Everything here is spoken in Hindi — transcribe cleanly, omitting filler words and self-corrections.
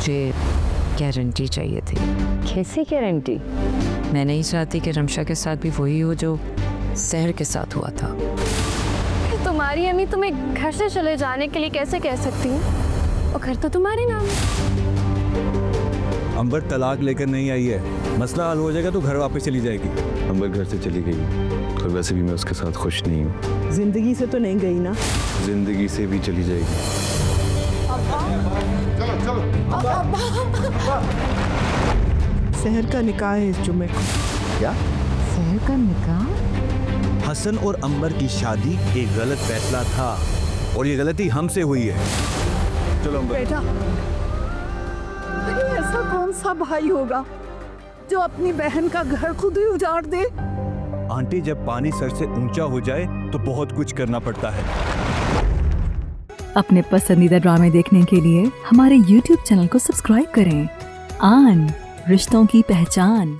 मुझे गारंटी चाहिए थी। कैसी गारंटी? मैं नहीं चाहती कि रमशा के साथ भी वही हो जो सहर के साथ हुआ था। तुम्हारी अम्मी तुम्हें घर से चले जाने के लिए कैसे कह सकती है? और घर तो तुम्हारे नाम है। अंबर तलाक लेकर नहीं आई है, मसला हल हो जाएगा तो घर वापस चली जाएगी। अंबर घर से चली गई और वैसे भी मैं उसके साथ खुश नहीं हूँ। जिंदगी से तो नहीं गई ना? जिंदगी से भी चली जाएगी। शहर का निकाह है इस जुम्मे को। क्या? सहर का निकाह? हसन और अंबर की शादी एक गलत फैसला था और ये गलती हमसे हुई है। चलो अंबर। बेटा, ऐसा कौन सा भाई होगा जो अपनी बहन का घर खुद ही उजाड़ दे? आंटी, जब पानी सर से ऊंचा हो जाए तो बहुत कुछ करना पड़ता है। अपने पसंदीदा ड्रामे देखने के लिए हमारे YouTube चैनल को सब्सक्राइब करें। आन, रिश्तों की पहचान।